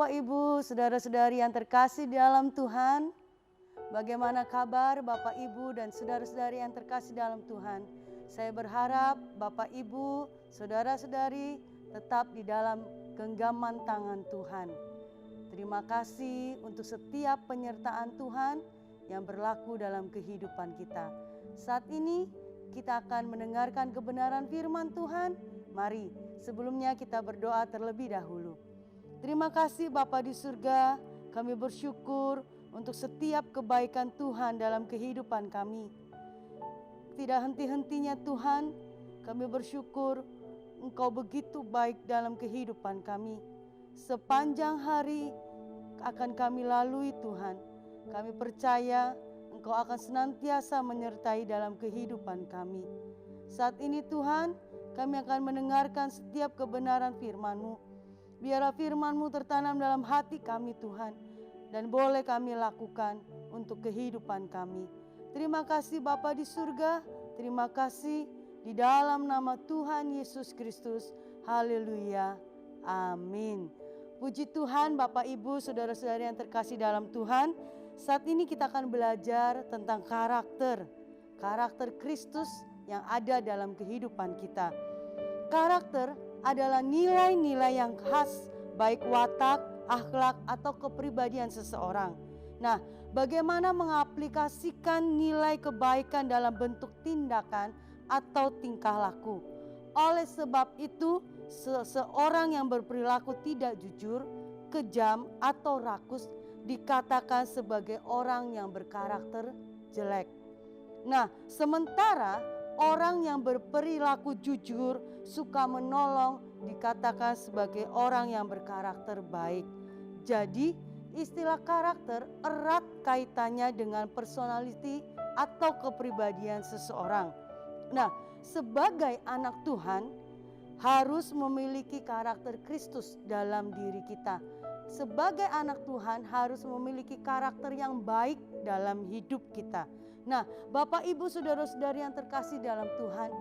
Bapak Ibu, saudara-saudari yang terkasih di dalam Tuhan. Bagaimana kabar Bapak Ibu dan saudara-saudari yang terkasih dalam Tuhan? Saya berharap Bapak Ibu, saudara-saudari tetap di dalam genggaman tangan Tuhan. Terima kasih untuk setiap penyertaan Tuhan yang berlaku dalam kehidupan kita. Saat ini kita akan mendengarkan kebenaran firman Tuhan. Mari sebelumnya kita berdoa terlebih dahulu. Terima kasih Bapa di surga, kami bersyukur untuk setiap kebaikan Tuhan dalam kehidupan kami. Tidak henti-hentinya Tuhan, kami bersyukur Engkau begitu baik dalam kehidupan kami. Sepanjang hari akan kami lalui Tuhan, kami percaya Engkau akan senantiasa menyertai dalam kehidupan kami. Saat ini Tuhan, kami akan mendengarkan setiap kebenaran firman-Mu. Biarlah firman-Mu tertanam dalam hati kami Tuhan, dan boleh kami lakukan untuk kehidupan kami. Terima kasih Bapa di surga, terima kasih di dalam nama Tuhan Yesus Kristus. Haleluya, amin. Puji Tuhan Bapak Ibu, saudara-saudari yang terkasih dalam Tuhan. Saat ini kita akan belajar tentang karakter Kristus yang ada dalam kehidupan kita. Karakter adalah nilai-nilai yang khas, baik watak, akhlak, atau kepribadian seseorang. Nah, bagaimana mengaplikasikan nilai kebaikan dalam bentuk tindakan atau tingkah laku? Oleh sebab itu, seseorang yang berperilaku tidak jujur, kejam, atau rakus dikatakan sebagai orang yang berkarakter jelek. Nah, sementara orang yang berperilaku jujur, suka menolong, dikatakan sebagai orang yang berkarakter baik. Jadi, istilah karakter erat kaitannya dengan personality atau kepribadian seseorang. Nah, sebagai anak Tuhan harus memiliki karakter Kristus dalam diri kita. Sebagai anak Tuhan harus memiliki karakter yang baik dalam hidup kita. Nah, Bapak Ibu saudara-saudari yang terkasih dalam Tuhan,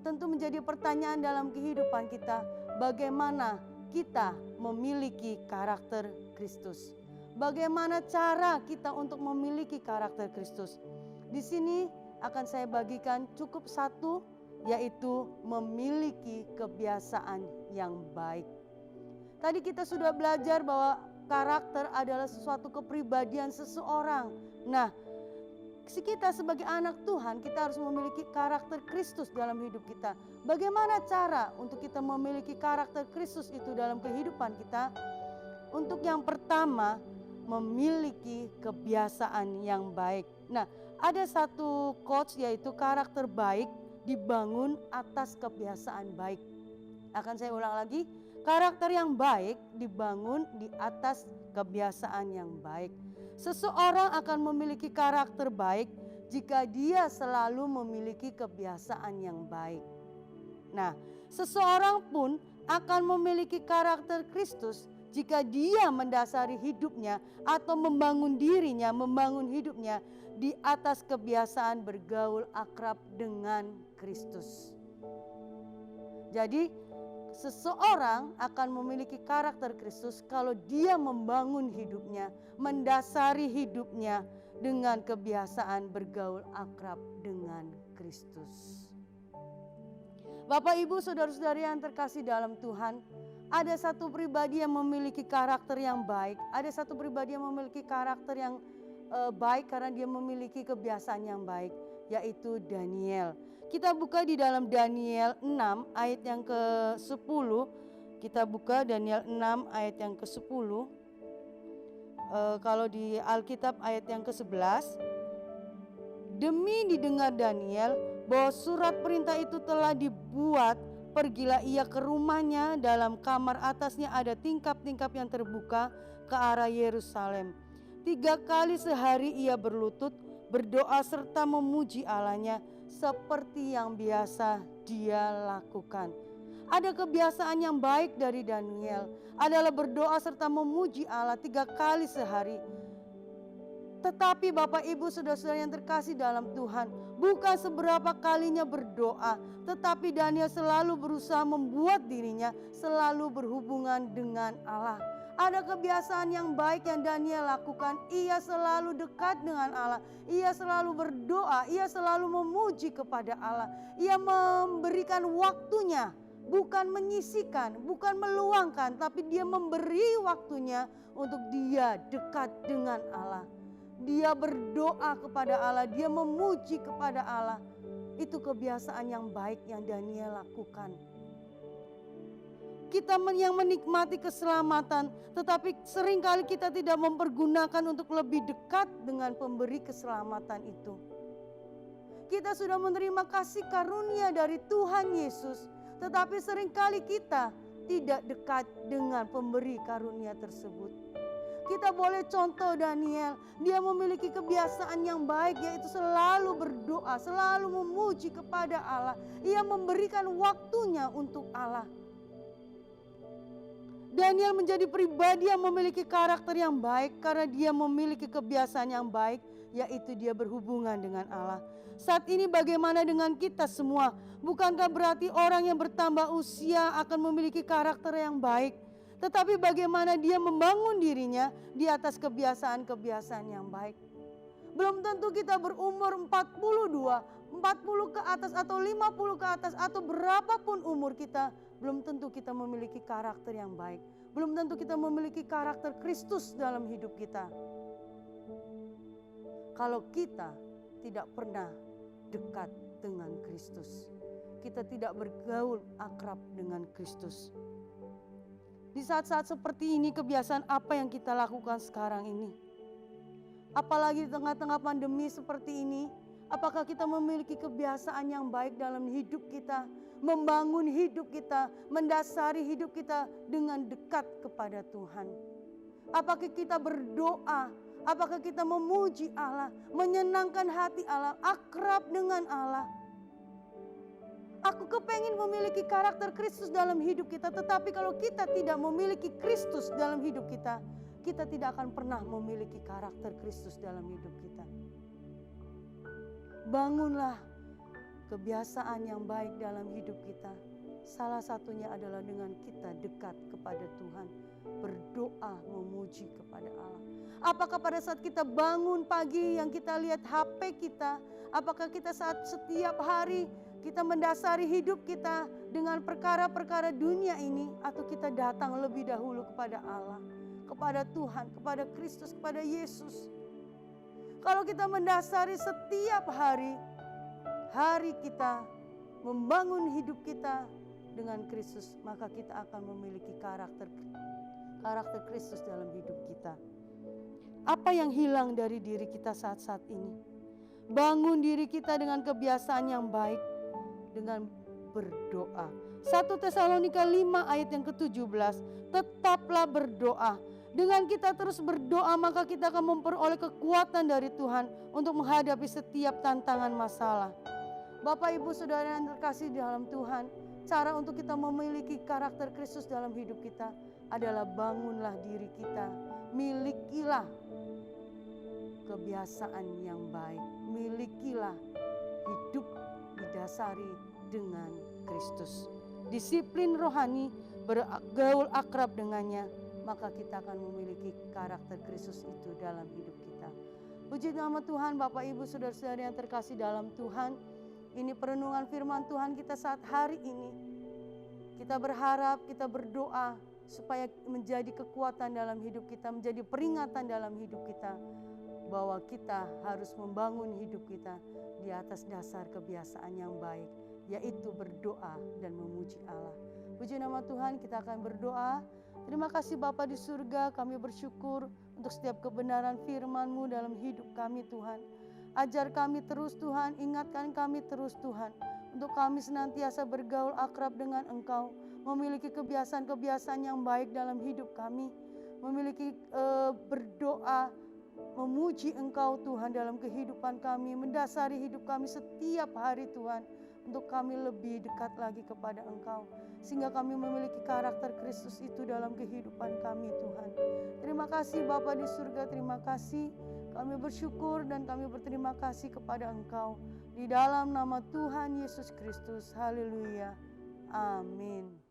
tentu menjadi pertanyaan dalam kehidupan kita, bagaimana kita memiliki karakter Kristus? Bagaimana cara kita untuk memiliki karakter Kristus? Di sini akan saya bagikan cukup satu, yaitu memiliki kebiasaan yang baik. Tadi kita sudah belajar bahwa karakter adalah sesuatu kepribadian seseorang. Nah, kita sebagai anak Tuhan, kita harus memiliki karakter Kristus dalam hidup kita. Bagaimana cara untuk kita memiliki karakter Kristus itu dalam kehidupan kita? Untuk yang pertama, memiliki kebiasaan yang baik. Nah, ada satu quotes, yaitu karakter baik dibangun atas kebiasaan baik. Akan saya ulang lagi, karakter yang baik dibangun di atas kebiasaan yang baik. Seseorang akan memiliki karakter baik jika dia selalu memiliki kebiasaan yang baik. Nah, seseorang pun akan memiliki karakter Kristus jika dia mendasari hidupnya atau membangun dirinya, membangun hidupnya di atas kebiasaan bergaul akrab dengan Kristus. Jadi, seseorang akan memiliki karakter Kristus kalau dia membangun hidupnya, mendasari hidupnya dengan kebiasaan bergaul akrab dengan Kristus. Bapak Ibu saudara-saudari yang terkasih dalam Tuhan, ada satu pribadi yang memiliki karakter yang baik, ada satu pribadi yang memiliki karakter yang baik karena dia memiliki kebiasaan yang baik, yaitu Daniel. Kita buka di dalam Daniel 6 ayat yang ke-10. Kita buka Daniel 6 ayat yang ke-10. Kalau di Alkitab ayat yang ke-11. Demi didengar Daniel bahwa surat perintah itu telah dibuat, pergilah ia ke rumahnya, dalam kamar atasnya ada tingkap-tingkap yang terbuka ke arah Yerusalem. 3 kali sehari ia berlutut, berdoa serta memuji Allahnya seperti yang biasa dia lakukan. Ada kebiasaan yang baik dari Daniel adalah berdoa serta memuji Allah 3 kali sehari. Tetapi Bapak Ibu saudara-saudara yang terkasih dalam Tuhan, bukan seberapa kalinya berdoa, tetapi Daniel selalu berusaha membuat dirinya selalu berhubungan dengan Allah. Ada kebiasaan yang baik yang Daniel lakukan. Ia selalu dekat dengan Allah. Ia selalu berdoa. Ia selalu memuji kepada Allah. Ia memberikan waktunya. Bukan menyisihkan, bukan meluangkan. Tapi dia memberi waktunya untuk dia dekat dengan Allah. Dia berdoa kepada Allah. Dia memuji kepada Allah. Itu kebiasaan yang baik yang Daniel lakukan. Kita yang menikmati keselamatan, tetapi seringkali kita tidak mempergunakan untuk lebih dekat dengan pemberi keselamatan itu. Kita sudah menerima kasih karunia dari Tuhan Yesus, tetapi seringkali kita tidak dekat dengan pemberi karunia tersebut. Kita boleh contoh Daniel, dia memiliki kebiasaan yang baik, yaitu selalu berdoa, selalu memuji kepada Allah. Ia memberikan waktunya untuk Allah. Daniel menjadi pribadi yang memiliki karakter yang baik karena dia memiliki kebiasaan yang baik, yaitu dia berhubungan dengan Allah. Saat ini bagaimana dengan kita semua? Bukankah berarti orang yang bertambah usia akan memiliki karakter yang baik? Tetapi bagaimana dia membangun dirinya di atas kebiasaan-kebiasaan yang baik? Belum tentu kita berumur 42, 40 ke atas atau 50 ke atas atau berapapun umur kita. Belum tentu kita memiliki karakter yang baik. Belum tentu kita memiliki karakter Kristus dalam hidup kita. Kalau kita tidak pernah dekat dengan Kristus. Kita tidak bergaul akrab dengan Kristus. Di saat-saat seperti ini, kebiasaan apa yang kita lakukan sekarang ini? Apalagi di tengah-tengah pandemi seperti ini, apakah kita memiliki kebiasaan yang baik dalam hidup kita? Membangun hidup kita, mendasari hidup kita dengan dekat kepada Tuhan. Apakah kita berdoa? Apakah kita memuji Allah, menyenangkan hati Allah, akrab dengan Allah? Aku kepengen memiliki karakter Kristus dalam hidup kita, tetapi kalau kita tidak memiliki Kristus dalam hidup kita, kita tidak akan pernah memiliki karakter Kristus dalam hidup kita. Bangunlah kebiasaan yang baik dalam hidup kita. Salah satunya adalah dengan kita dekat kepada Tuhan, berdoa memuji kepada Allah. Apakah pada saat kita bangun pagi yang kita lihat HP kita, apakah kita saat setiap hari kita mendasari hidup kita dengan perkara-perkara dunia ini, atau kita datang lebih dahulu kepada Allah, kepada Tuhan, kepada Kristus, kepada Yesus? Kalau kita mendasari setiap hari kita membangun hidup kita dengan Kristus, maka kita akan memiliki karakter Kristus dalam hidup kita. Apa yang hilang dari diri kita saat-saat ini? Bangun diri kita dengan kebiasaan yang baik, dengan berdoa. 1 Tesalonika 5 ayat yang ke-17, tetaplah berdoa. Dengan kita terus berdoa, maka kita akan memperoleh kekuatan dari Tuhan untuk menghadapi setiap tantangan masalah. Bapak, Ibu, Saudara yang terkasih dalam Tuhan, cara untuk kita memiliki karakter Kristus dalam hidup kita adalah bangunlah diri kita, milikilah kebiasaan yang baik, milikilah hidup didasari dengan Kristus. Disiplin rohani, bergaul akrab dengannya, maka kita akan memiliki karakter Kristus itu dalam hidup kita. Puji nama Tuhan, Bapak, Ibu, Saudara-saudari yang terkasih dalam Tuhan. Ini perenungan firman Tuhan kita saat hari ini. Kita berharap, kita berdoa supaya menjadi kekuatan dalam hidup kita, menjadi peringatan dalam hidup kita, bahwa kita harus membangun hidup kita di atas dasar kebiasaan yang baik, yaitu berdoa dan memuji Allah. Puji nama Tuhan, kita akan berdoa. Terima kasih Bapa di surga, kami bersyukur untuk setiap kebenaran firman-Mu dalam hidup kami Tuhan. Ajar kami terus Tuhan, ingatkan kami terus Tuhan, untuk kami senantiasa bergaul akrab dengan Engkau, memiliki kebiasaan-kebiasaan yang baik dalam hidup kami, memiliki berdoa, memuji Engkau Tuhan dalam kehidupan kami, mendasari hidup kami setiap hari Tuhan, untuk kami lebih dekat lagi kepada Engkau, sehingga kami memiliki karakter Kristus itu dalam kehidupan kami Tuhan. Terima kasih Bapa di surga, terima kasih. Kami bersyukur dan kami berterima kasih kepada Engkau. Di dalam nama Tuhan Yesus Kristus. Haleluya. Amin.